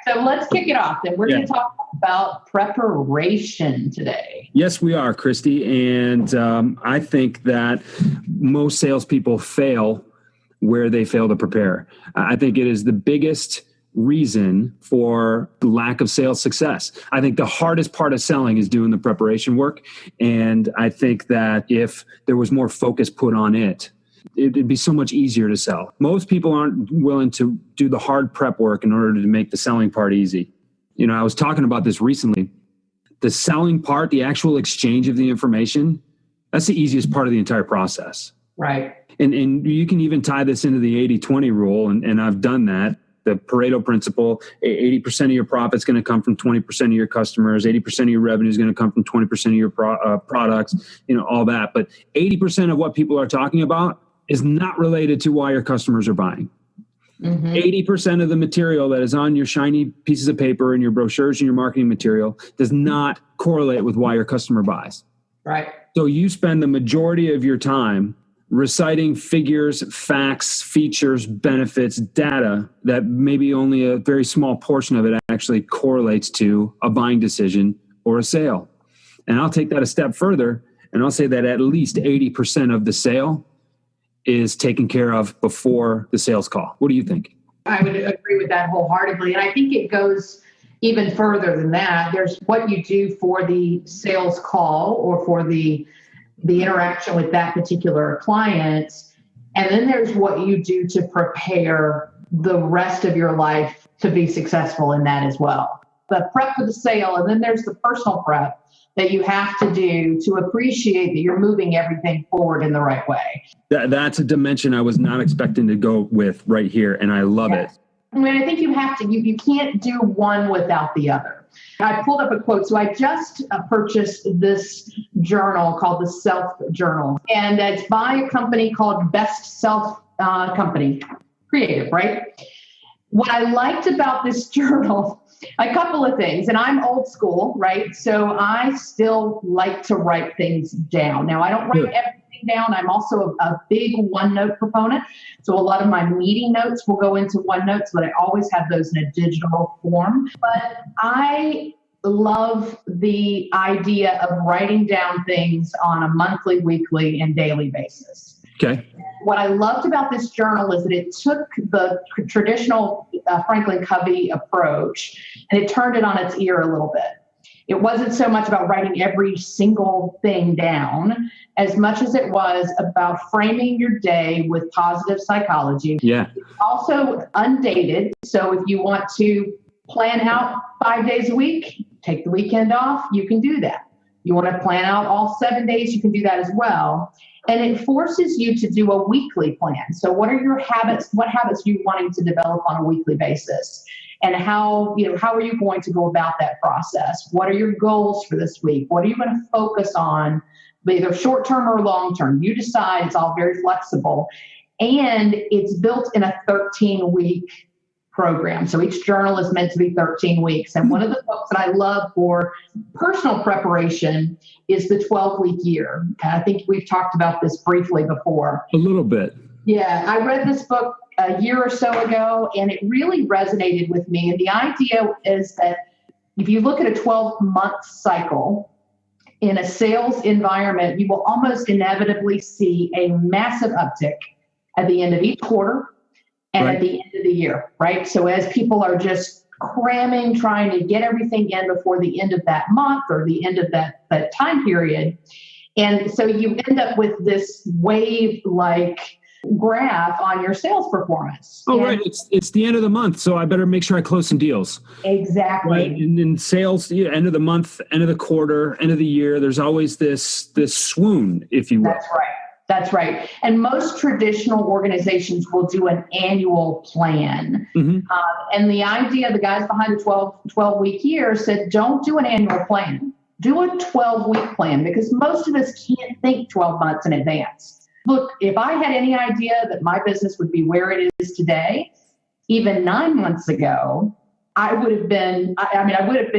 So let's kick it off then. We're going to talk about preparation today. Yes, we are, Christy. And I think that most salespeople fail where they fail to prepare. I think it is the biggest reason for lack of sales success. I think the hardest part of selling is doing the preparation work. And I think that if there was more focus put on it, it'd be so much easier to sell. Most people aren't willing to do the hard prep work in order to make the selling part easy. You know, I was talking about this recently. The selling part, the actual exchange of the information, that's the easiest part of the entire process. Right. And you can even tie this into the 80-20 rule, and I've done that. The Pareto Principle, 80% of your profit is going to come from 20% of your customers, 80% of your revenue is going to come from 20% of your products, you know, all that. But 80% of what people are talking about is not related to why your customers are buying. 80% of the material that is on your shiny pieces of paper and your brochures and your marketing material does not correlate with why your customer buys. Right. So you spend the majority of your time reciting figures, facts, features, benefits, data that maybe only a very small portion of it actually correlates to a buying decision or a sale. And I'll take that a step further, and I'll say that at least 80% of the sale is taken care of before the sales call. What do you think? I would agree with that wholeheartedly. And I think it goes even further than that. There's what you do for the sales call or for the interaction with that particular client. And then there's what you do to prepare the rest of your life to be successful in that as well. The prep for the sale, and then there's the personal prep that you have to do to appreciate that you're moving everything forward in the right way. That's a dimension I was not expecting to go with right here, and I love it. I mean, I think you have to, you can't do one without the other. I pulled up a quote. So I just purchased this journal called the Self Journal, and it's by a company called Best Self Company Creative, right? What I liked about this journal, a couple of things, and I'm old school, right? So I still like to write things down. Now, I don't write everything down. I'm also a big OneNote proponent. So a lot of my meeting notes will go into OneNote, but I always have those in a digital form. But I love the idea of writing down things on a monthly, weekly, and daily basis. Okay. What I loved about this journal is that it took the traditional Franklin Covey approach and it turned it on its ear a little bit. It wasn't so much about writing every single thing down as much as it was about framing your day with positive psychology. Yeah. It's also undated. So if you want to plan out 5 days a week, take the weekend off, you can do that. You want to plan out all 7 days, you can do that as well. And it forces you to do a weekly plan. So what are your habits? What habits are you wanting to develop on a weekly basis? And how are you going to go about that process? What are your goals for this week? What are you going to focus on, either short-term or long-term? You decide. It's all very flexible. And it's built in a 13-week program. So each journal is meant to be 13 weeks. And one of the books that I love for personal preparation is the 12-week year. I think we've talked about this briefly before. A little bit. Yeah, I read this book a year or so ago, and it really resonated with me. And the idea is that if you look at a 12-month cycle in a sales environment, you will almost inevitably see a massive uptick at the end of each quarter and at the end of the year, right? So as people are just cramming, trying to get everything in before the end of that month or the end of that time period. And so you end up with this wave-like graph on your sales performance. Oh, right. It's the end of the month, so I better make sure I close some deals. Exactly. Right? And in sales, end of the month, end of the quarter, end of the year, there's always this swoon, if you will. That's right. And most traditional organizations will do an annual plan. Mm-hmm. And the idea, the guys behind the 12-week year said, don't do an annual plan. Do a 12-week plan, because most of us can't think 12 months in advance. Look, if I had any idea that my business would be where it is today, even 9 months ago, I would have been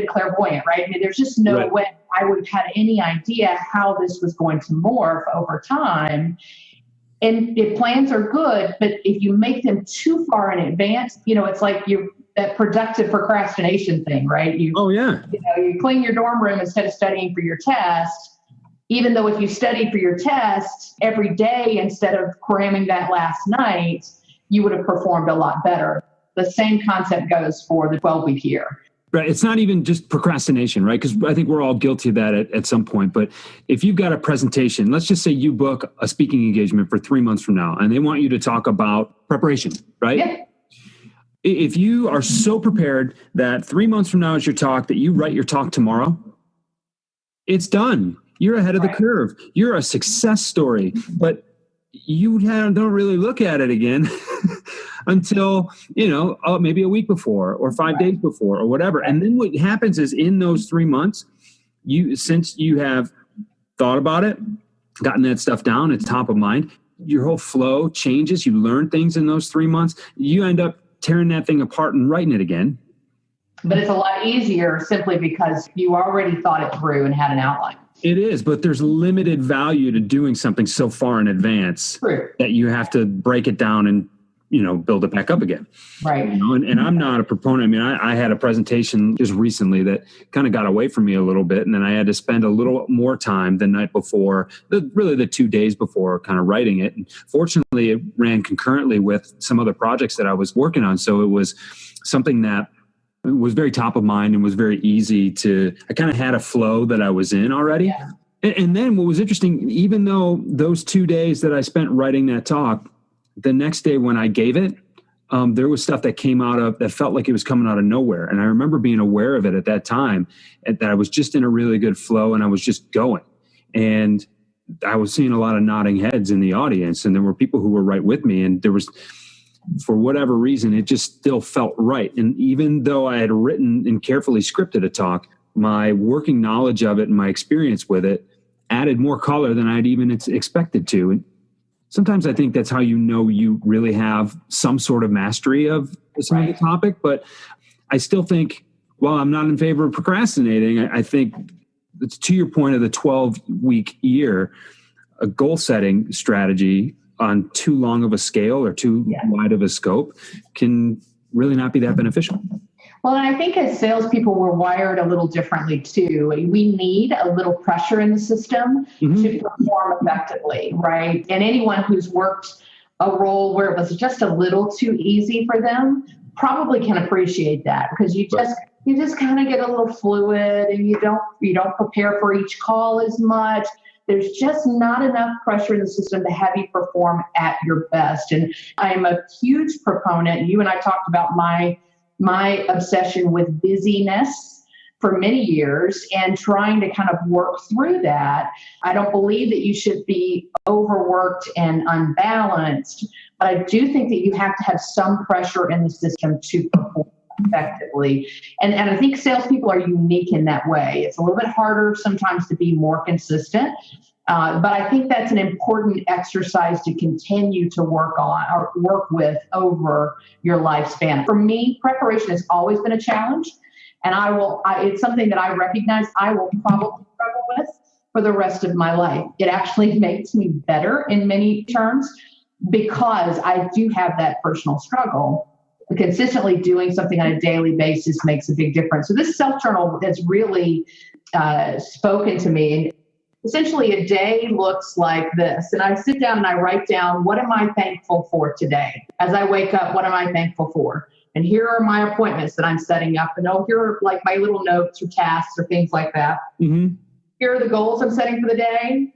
clairvoyant, right? I mean, there's just no way I would have had any idea how this was going to morph over time. And if plans are good, but if you make them too far in advance, it's like that productive procrastination thing, right? Oh, yeah. You clean your dorm room instead of studying for your test, even though if you studied for your test every day instead of cramming that last night, you would have performed a lot better. The same concept goes for the 12-week year. Right. It's not even just procrastination, right? Because I think we're all guilty of that at some point. But if you've got a presentation, let's just say you book a speaking engagement for 3 months from now, and they want you to talk about preparation, right? Yeah. If you are so prepared that 3 months from now is your talk, that you write your talk tomorrow, it's done. You're ahead of the curve. You're a success story. But you don't really look at it again until, maybe a week before or 5 days before or whatever. And then what happens is in those 3 months, since you have thought about it, gotten that stuff down, it's top of mind, your whole flow changes. You learn things in those 3 months. You end up tearing that thing apart and writing it again. But it's a lot easier simply because you already thought it through and had an outline. It is, but there's limited value to doing something so far in advance that you have to break it down and, build it back up again. Right. And I'm not a proponent. I mean, I had a presentation just recently that kind of got away from me a little bit. And then I had to spend a little more time the night before, really the 2 days before, kind of writing it. And fortunately, it ran concurrently with some other projects that I was working on. So it was something that was very top of mind and was very easy I kind of had a flow that I was in already. Yeah. And then what was interesting, even though those 2 days that I spent writing that talk, the next day when I gave it, there was stuff that came that felt like it was coming out of nowhere. And I remember being aware of it at that time, and that I was just in a really good flow and I was just going. And I was seeing a lot of nodding heads in the audience, and there were people who were right with me, and there was, for whatever reason, it just still felt right. And even though I had written and carefully scripted a talk, my working knowledge of it and my experience with it added more color than I'd even expected to. And sometimes I think that's how you really have some sort of mastery of some of the topic. But I still think, while I'm not in favor of procrastinating, I think, to your point of the 12-week year, a goal-setting strategy on too long of a scale or too wide of a scope can really not be that beneficial. Well, and I think as salespeople, we're wired a little differently too. We need a little pressure in the system to perform effectively, right? And anyone who's worked a role where it was just a little too easy for them probably can appreciate that, because you just kind of get a little fluid, and you don't prepare for each call as much. There's just not enough pressure in the system to have you perform at your best. And I'm a huge proponent. You and I talked about my obsession with busyness for many years and trying to kind of work through that. I don't believe that you should be overworked and unbalanced, but I do think that you have to have some pressure in the system to perform effectively. And I think salespeople are unique in that way. It's a little bit harder sometimes to be more consistent. But I think that's an important exercise to continue to work on or work with over your lifespan. For me, preparation has always been a challenge, and it's something that I recognize I will probably struggle with for the rest of my life. It actually makes me better in many terms because I do have that personal struggle. Consistently doing something on a daily basis makes a big difference. So this self-journal has really spoken to me. Essentially, a day looks like this. And I sit down and I write down, what am I thankful for today? As I wake up, what am I thankful for? And here are my appointments that I'm setting up. And here are like my little notes or tasks or things like that. Mm-hmm. Here are the goals I'm setting for the day.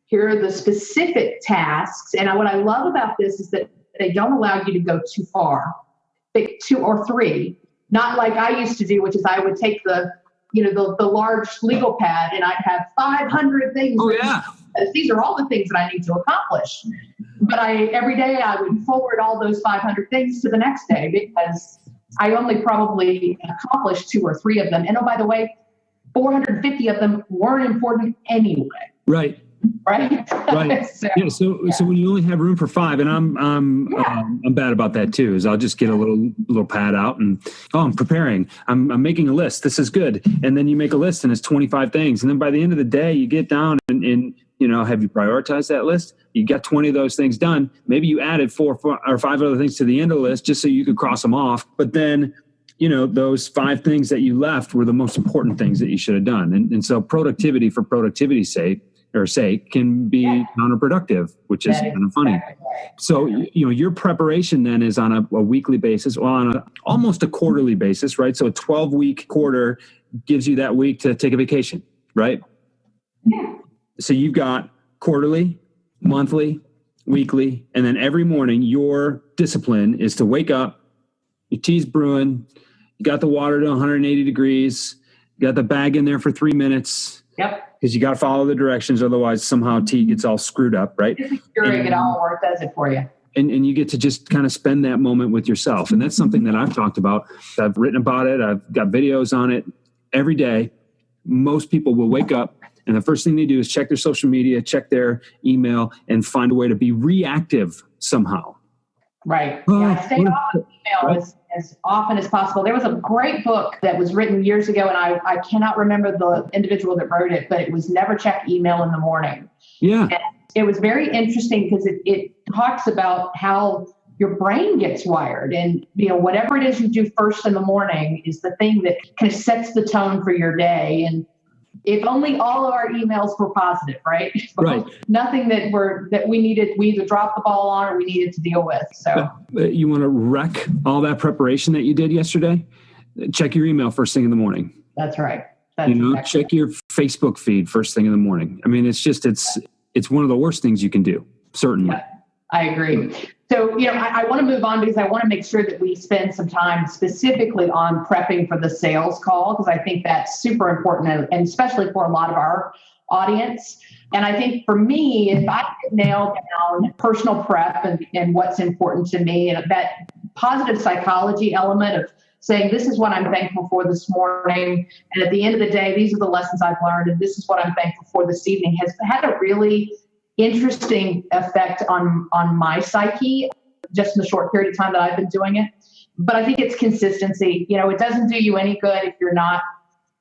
Here are the specific tasks. And what I love about this is that they don't allow you to go too far. Pick 2 or 3, not like I used to do, which is I would take the large legal pad and I'd have 500 things. Oh, yeah. These are all the things that I need to accomplish. But every day I would forward all those 500 things to the next day because I only probably accomplished 2 or 3 of them. And by the way, 450 of them weren't important anyway. Right. Right. So when you only have room for 5, and I'm bad about that too, is I'll just get a little pad out and I'm preparing. I'm making a list. This is good. And then you make a list and it's 25 things. And then by the end of the day, you get down and have you prioritized that list? You got 20 of those things done. Maybe you added 4 or 5 other things to the end of the list just so you could cross them off. But then those 5 things that you left were the most important things that you should have done. And so productivity for productivity's sake can be counterproductive, which is kind of funny. Exactly right. So, your preparation then is on a weekly basis, or on almost a quarterly basis, right? So a 12-week quarter gives you that week to take a vacation, right? Yeah. So you've got quarterly, monthly, weekly, and then every morning your discipline is to wake up, your tea's brewing, you got the water to 180 degrees, you got the bag in there for 3 minutes. Yep. Because you got to follow the directions, otherwise somehow tea gets all screwed up, right? Curing it all or it does it for you. And you get to just kind of spend that moment with yourself. And that's something that I've talked about. I've written about it. I've got videos on it every day. Most people will wake up and the first thing they do is check their social media, check their email, and find a way to be reactive somehow. Right. Yeah, stay off of email as often as possible. There was a great book that was written years ago, and I cannot remember the individual that wrote it, but it was Never Check Email in the Morning. Yeah. And it was very interesting because it talks about how your brain gets wired, and whatever it is you do first in the morning is the thing that kind of sets the tone for your day. And if only all of our emails were positive, right? Right. Nothing that we either dropped the ball on or we needed to deal with. So you want to wreck all that preparation that you did yesterday? Check your email first thing in the morning. That's right. Check your Facebook feed first thing in the morning. I mean, it's one of the worst things you can do. Certainly. Yeah, I agree. So, I want to move on because I want to make sure that we spend some time specifically on prepping for the sales call, because I think that's super important, and especially for a lot of our audience. And I think for me, if I could nail down personal prep and what's important to me, and that positive psychology element of saying, this is what I'm thankful for this morning, and at the end of the day, these are the lessons I've learned, and this is what I'm thankful for this evening, has had a really interesting effect on my psyche just in the short period of time that I've been doing it. But I think it's consistency. It doesn't do you any good if you're not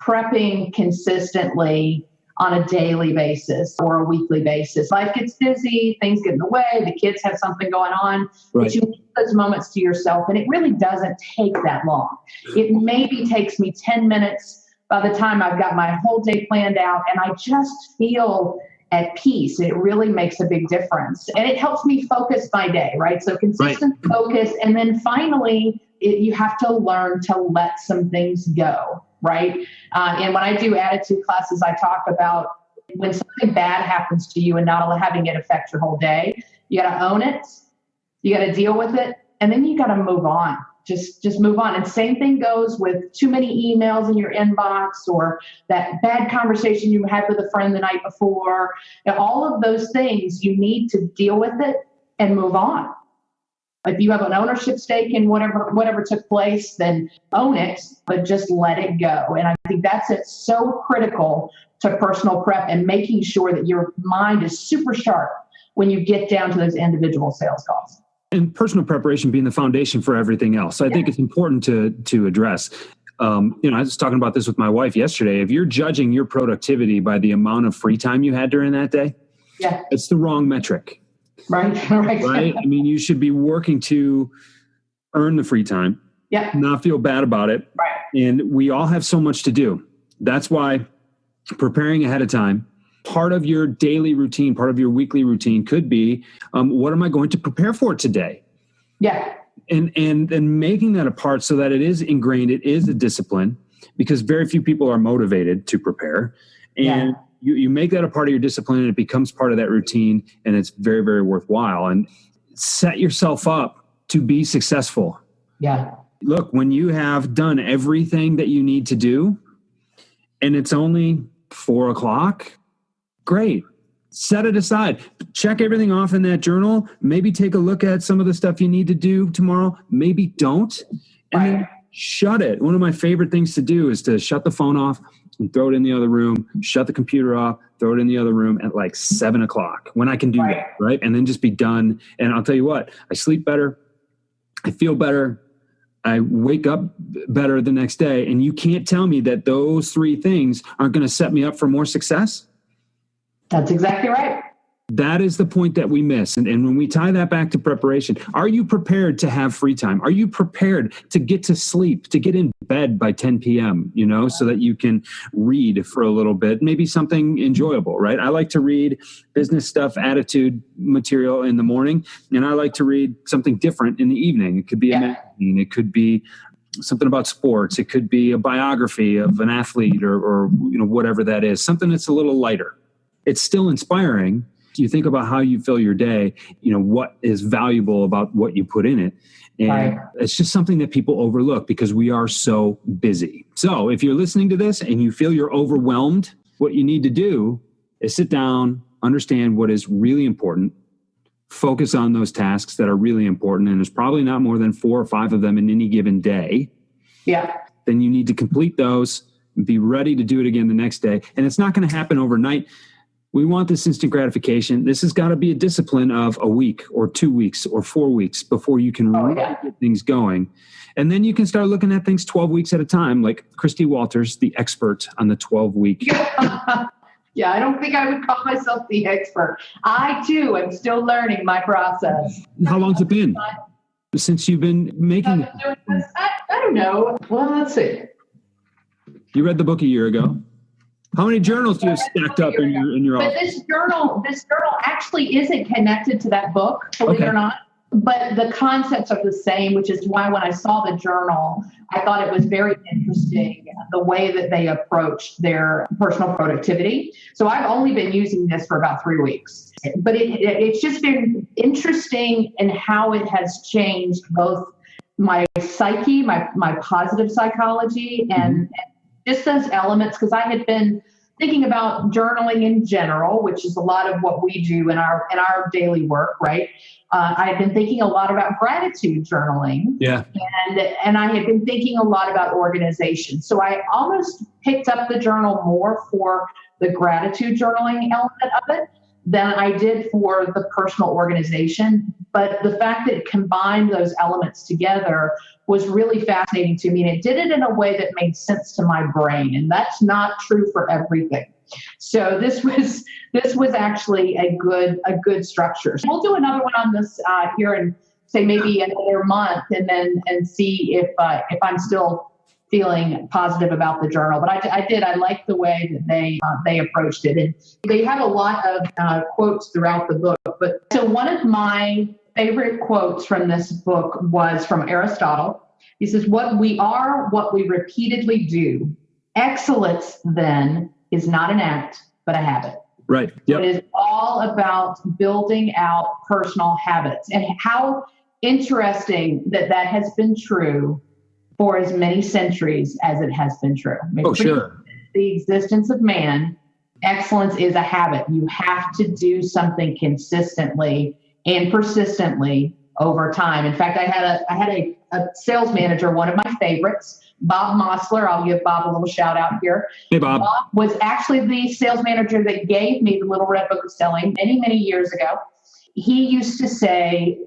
prepping consistently on a daily basis or a weekly basis. Life gets busy, things get in the way, the kids have something going on, right. But you need those moments to yourself, and it really doesn't take that long. It maybe takes me 10 minutes by the time I've got my whole day planned out, and I just feel at peace. It really makes a big difference. And it helps me focus my day, right? So consistent focus. And then finally, you have to learn to let some things go, right? And when I do attitude classes, I talk about when something bad happens to you and not having it affect your whole day, you got to own it, you got to deal with it, and then you got to move on. Just move on. And same thing goes with too many emails in your inbox, or that bad conversation you had with a friend the night before. All of those things, you need to deal with it and move on. If you have an ownership stake in whatever took place, then own it, but just let it go. And I think that's so critical to personal prep and making sure that your mind is super sharp when you get down to those individual sales calls. And personal preparation being the foundation for everything else. So I think it's important to address. I was talking about this with my wife yesterday. If you're judging your productivity by the amount of free time you had during that day, it's the wrong metric. Right. I mean, you should be working to earn the free time, not feel bad about it. Right. And we all have so much to do. That's why preparing ahead of time, part of your daily routine, part of your weekly routine could be, what am I going to prepare for today? Yeah. And making that a part so that it is ingrained, it is a discipline, because very few people are motivated to prepare. And you make that a part of your discipline, and it becomes part of that routine, and it's very, very worthwhile. And set yourself up to be successful. Yeah. Look, when you have done everything that you need to do, and it's only 4:00, great. Set it aside. Check everything off in that journal. Maybe take a look at some of the stuff you need to do tomorrow. Maybe don't. And then shut it. One of my favorite things to do is to shut the phone off and throw it in the other room, shut the computer off, throw it in the other room at like 7:00 when I can do that, right? And then just be done. And I'll tell you what, I sleep better. I feel better. I wake up better the next day. And you can't tell me that those 3 things aren't going to set me up for more success. That's exactly right. That is the point that we miss. And when we tie that back to preparation, are you prepared to have free time? Are you prepared to get to sleep, to get in bed by 10 p.m., so that you can read for a little bit, maybe something enjoyable, right? I like to read business stuff, attitude material in the morning, and I like to read something different in the evening. It could be a magazine. It could be something about sports. It could be a biography of an athlete or whatever that is, something that's a little lighter. It's still inspiring. You think about how you fill your day, what is valuable about what you put in it. And It's just something that people overlook because we are so busy. So if you're listening to this and you feel you're overwhelmed, what you need to do is sit down, understand what is really important, focus on those tasks that are really important. And there's probably not more than 4 or 5 of them in any given day. Yeah. Then you need to complete those and be ready to do it again the next day. And it's not going to happen overnight. We want this instant gratification. This has got to be a discipline of a week or 2 weeks or 4 weeks before you can really get things going. And then you can start looking at things 12 weeks at a time, like Christy Walters, the expert on the 12-week. Yeah, I don't think I would call myself the expert. I, too, am still learning my process. How long's it been since you've been making it? I don't know. Well, let's see. You read the book a year ago. How many journals do you have stacked up in your office? But this journal actually isn't connected to that book, believe it or not. But the concepts are the same, which is why when I saw the journal, I thought it was very interesting the way that they approached their personal productivity. So I've only been using this for about 3 weeks, but it's just been interesting in how it has changed both my psyche, my positive psychology, and just those elements, because I had been thinking about journaling in general, which is a lot of what we do in our daily work, right? I had been thinking a lot about gratitude journaling, and I had been thinking a lot about organization. So I almost picked up the journal more for the gratitude journaling element of it than I did for the personal organization. But the fact that it combined those elements together was really fascinating to me. And it did it in a way that made sense to my brain. And that's not true for everything. So this was actually a good structure. So we'll do another one on this here in, say, maybe another month, and see if I'm still feeling positive about the journal. But I like the way that they approached it. And they have a lot of quotes throughout the book. But so one of my favorite quotes from this book was from Aristotle. He says, "What we are, what we repeatedly do. Excellence, then, is not an act, but a habit." Right. Yep. It is all about building out personal habits. And how interesting that has been true for as many centuries as it has been true. I mean, sure. The existence of man, excellence is a habit. You have to do something consistently and persistently over time. In fact, I had a sales manager, one of my favorites, Bob Mosler. I'll give Bob a little shout out here. Hey, Bob. Bob was actually the sales manager that gave me the Little Red Book of Selling many, many years ago. He used to say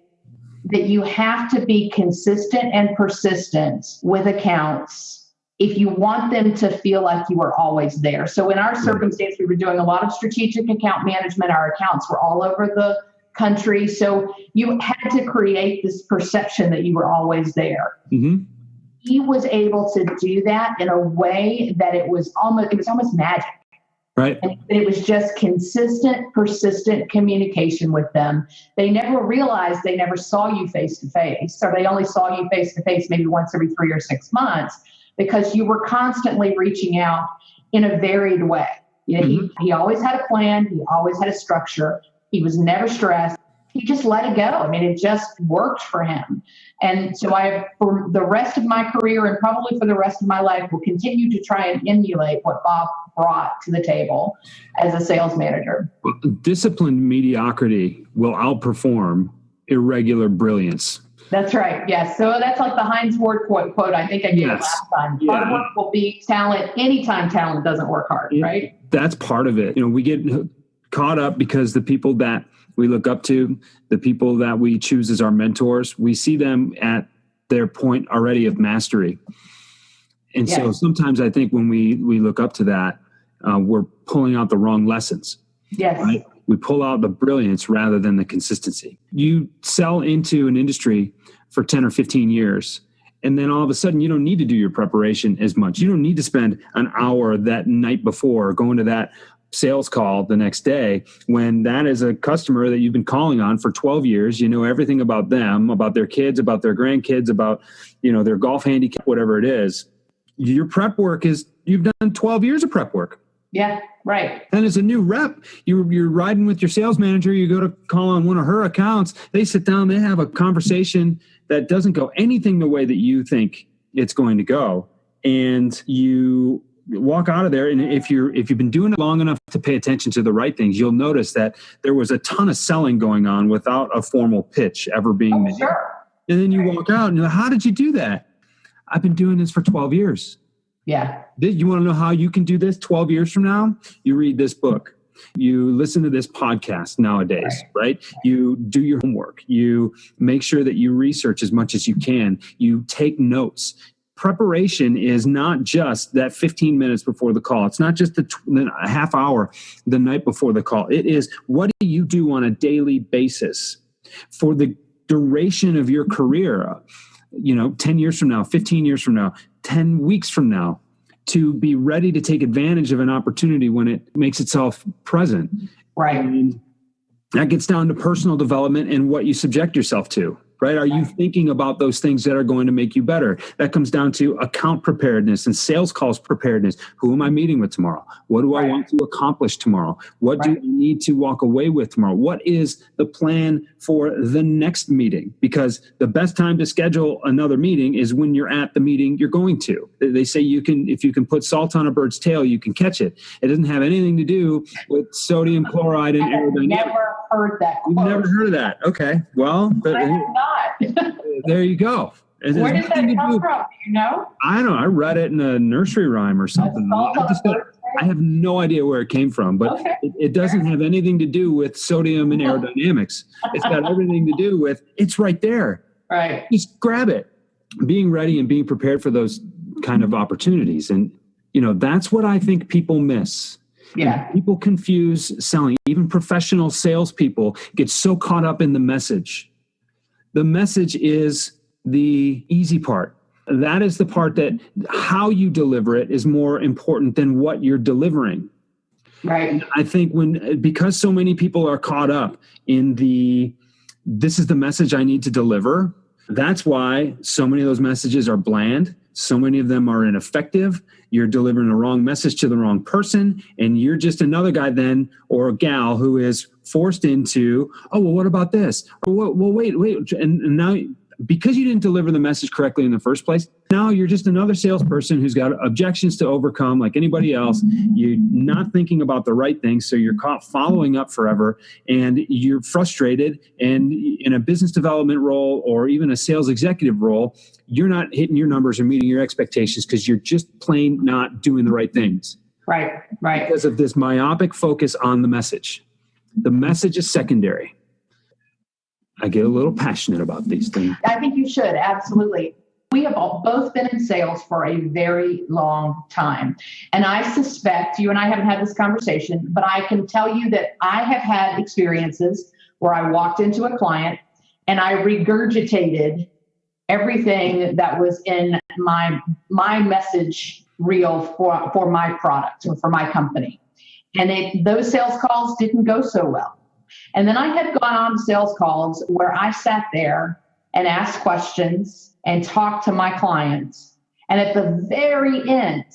that you have to be consistent and persistent with accounts if you want them to feel like you are always there. So in our circumstance, we were doing a lot of strategic account management. Our accounts were all over the country. So you had to create this perception that you were always there. Mm-hmm. He was able to do that in a way that it was almost magic. Right. And it was just consistent, persistent communication with them. They never realized they never saw you face to face, or they only saw you face to face maybe once every 3 or 6 months, because you were constantly reaching out in a varied way. He always had a plan. He always had a structure. He was never stressed. He just let it go. I mean, it just worked for him. And so for the rest of my career, and probably for the rest of my life, will continue to try and emulate what Bob brought to the table as a sales manager. Disciplined mediocrity will outperform irregular brilliance. That's right. Yes. So that's like the Heinz Ward quote I think I gave last time. Yeah. Hard work will beat talent anytime talent doesn't work hard, right? That's part of it. We get caught up because the people that we look up to, the people that we choose as our mentors, we see them at their point already of mastery. And so sometimes I think when we look up to that, we're pulling out the wrong lessons. Yes. Right? We pull out the brilliance rather than the consistency. You sell into an industry for 10 or 15 years, and then all of a sudden you don't need to do your preparation as much. You don't need to spend an hour that night before going to that sales call the next day, when that is a customer that you've been calling on for 12 years. You know everything about them, about their kids, about their grandkids, about, their golf handicap, whatever it is. Your prep work is, you've done 12 years of prep work. Yeah, right. And as a new rep, you're riding with your sales manager. You go to call on one of her accounts. They sit down, they have a conversation that doesn't go anything the way that you think it's going to go. And you walk out of there. And if you've been doing it long enough to pay attention to the right things, you'll notice that there was a ton of selling going on without a formal pitch ever being made. Sure. And then you walk out and you're like, how did you do that? I've been doing this for 12 years. Yeah. You want to know how you can do this 12 years from now? You read this book. You listen to this podcast nowadays, right? You do your homework. You make sure that you research as much as you can. You take notes. Preparation is not just that 15 minutes before the call. It's not just the half hour the night before the call. It is, what do you do on a daily basis for the duration of your career? 10 years from now, 15 years from now, 10 weeks from now, to be ready to take advantage of an opportunity when it makes itself present. Right. And that gets down to personal development and what you subject yourself to. Right? Are you thinking about those things that are going to make you better? That comes down to account preparedness and sales calls preparedness. Who am I meeting with tomorrow? What do I want to accomplish tomorrow? What do I need to walk away with tomorrow? What is the plan for the next meeting? Because the best time to schedule another meeting is when you're at the meeting you're going to. They say if you can put salt on a bird's tail, you can catch it. It doesn't have anything to do with sodium chloride and aerodynamics. Never heard that quote. You've never heard of that? Okay. Well, I have not. there you go. Where did that come from? Do you know? I don't know. I read it in a nursery rhyme or something. I have no idea where it came from, but it doesn't have anything to do with sodium and aerodynamics. It's got everything to do with, it's right there. Right. Just grab it. Being ready and being prepared for those kind of opportunities. And, that's what I think people miss. Yeah. And people confuse selling. Even professional salespeople get so caught up in the message. The message is the easy part. That is the part that how you deliver it is more important than what you're delivering. Right. And I think because so many people are caught up in this is the message I need to deliver. That's why so many of those messages are bland. So many of them are ineffective. You're delivering the wrong message to the wrong person. And you're just another guy then, or a gal, who is forced into, oh, well, what about this? Or, well, wait. And now, because you didn't deliver the message correctly in the first place, now you're just another salesperson who's got objections to overcome like anybody else. You're not thinking about the right things, so you're caught following up forever, and you're frustrated. And in a business development role or even a sales executive role, you're not hitting your numbers or meeting your expectations because you're just plain not doing the right things. Right. Because of this myopic focus on the message. The message is secondary. I get a little passionate about these things. I think you should. Absolutely. We have both been in sales for a very long time. And I suspect, you and I haven't had this conversation, but I can tell you that I have had experiences where I walked into a client and I regurgitated everything that was in my message reel for my product or for my company. And those sales calls didn't go so well. And then I had gone on sales calls where I sat there and asked questions and talked to my clients. And at the very end,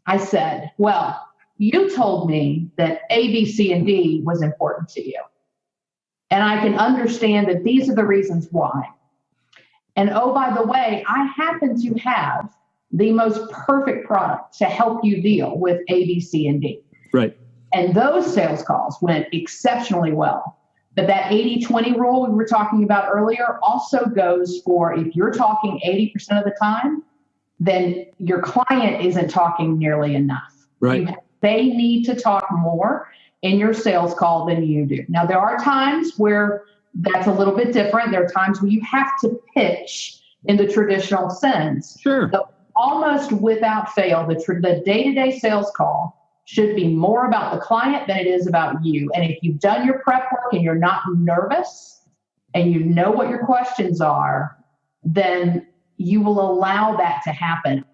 I said, well, you told me that A, B, C, and D was important to you. And I can understand that these are the reasons why. And oh, by the way, I happen to have the most perfect product to help you deal with A, B, C, and D. Right. And those sales calls went exceptionally well. But that 80-20 rule we were talking about earlier also goes for if you're talking 80% of the time, then your client isn't talking nearly enough. Right. They need to talk more in your sales call than you do. Now, there are times where that's a little bit different. There are times where you have to pitch in the traditional sense. Sure. So almost without fail, the day-to-day sales call should be more about the client than it is about you. And if you've done your prep work and you're not nervous and you know what your questions are, then you will allow that to happen.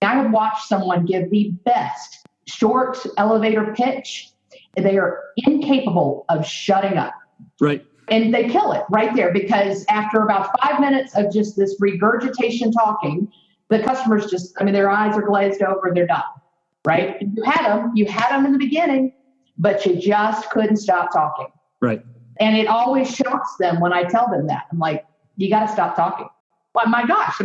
I have watched someone give the best short elevator pitch. They are incapable of shutting up. Right. And they kill it right there, because after about 5 minutes of just this regurgitation talking, the customers their eyes are glazed over, they're done. Right? You had them in the beginning, but you just couldn't stop talking. Right. And it always shocks them when I tell them that. I'm like, you got to stop talking. Well, my gosh,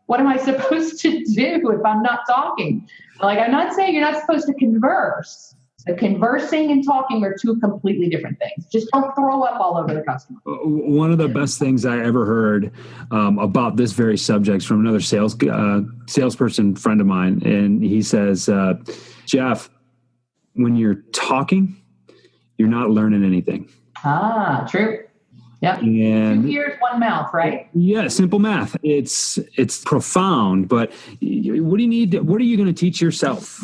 what am I supposed to do if I'm not talking? Like, I'm not saying you're not supposed to converse. But conversing and talking are two completely different things. Just don't throw up all over the customer. One of the best things I ever heard about this very subject from another salesperson friend of mine. And he says, Jeff, when you're talking, you're not learning anything. Ah, true. Yep. And 2 ears, one mouth, right? Yeah, simple math. It's profound, but what do you need? What are you going to teach yourself?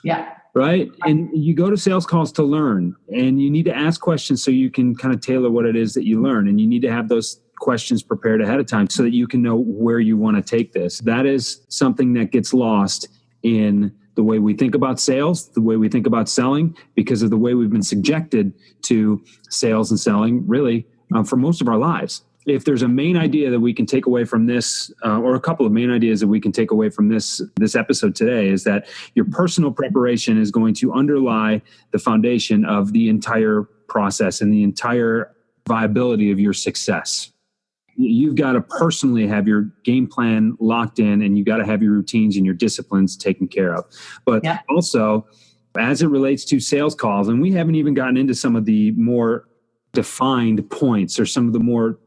Yeah. Right. And you go to sales calls to learn, and you need to ask questions so you can kind of tailor what it is that you learn. And you need to have those questions prepared ahead of time so that you can know where you want to take this. That is something that gets lost in the way we think about sales, the way we think about selling, because of the way we've been subjected to sales and selling really for most of our lives. If there's a main idea that we can take away from this, or a couple of main ideas that we can take away from this episode today, is that your personal preparation is going to underlie the foundation of the entire process and the entire viability of your success. You've got to personally have your game plan locked in, and you've got to have your routines and your disciplines taken care of. But also, as it relates to sales calls, and we haven't even gotten into some of the more defined points or some of the more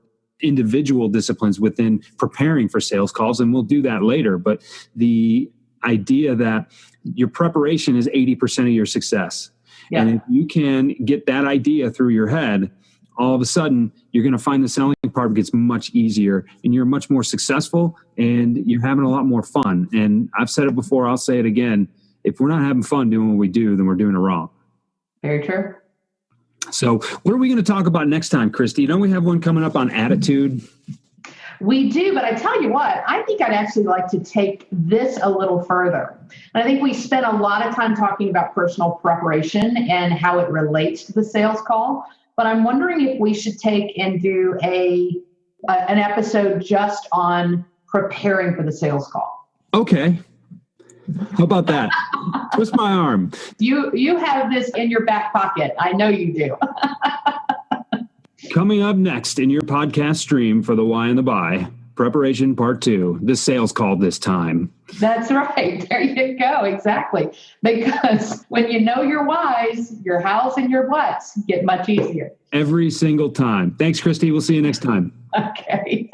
individual disciplines within preparing for sales calls, and we'll do that later. But the idea that your preparation is 80% of your success. Yeah. And if you can get that idea through your head, all of a sudden you're going to find the selling part gets much easier, and you're much more successful, and you're having a lot more fun. And I've said it before, I'll say it again. If we're not having fun doing what we do, then we're doing it wrong. Very true. So what are we going to talk about next time, Christy? Don't we have one coming up on attitude? We do, but I tell you what, I think I'd actually like to take this a little further. And I think we spent a lot of time talking about personal preparation and how it relates to the sales call. But I'm wondering if we should take and do an episode just on preparing for the sales call. Okay. How about that? Twist my arm. You have this in your back pocket. I know you do. Coming up next in your podcast stream for the Why and the Buy, preparation part 2, the sales call this time. That's right. There you go. Exactly. Because when you know your whys, your hows and your whats get much easier. Every single time. Thanks, Christy. We'll see you next time. Okay.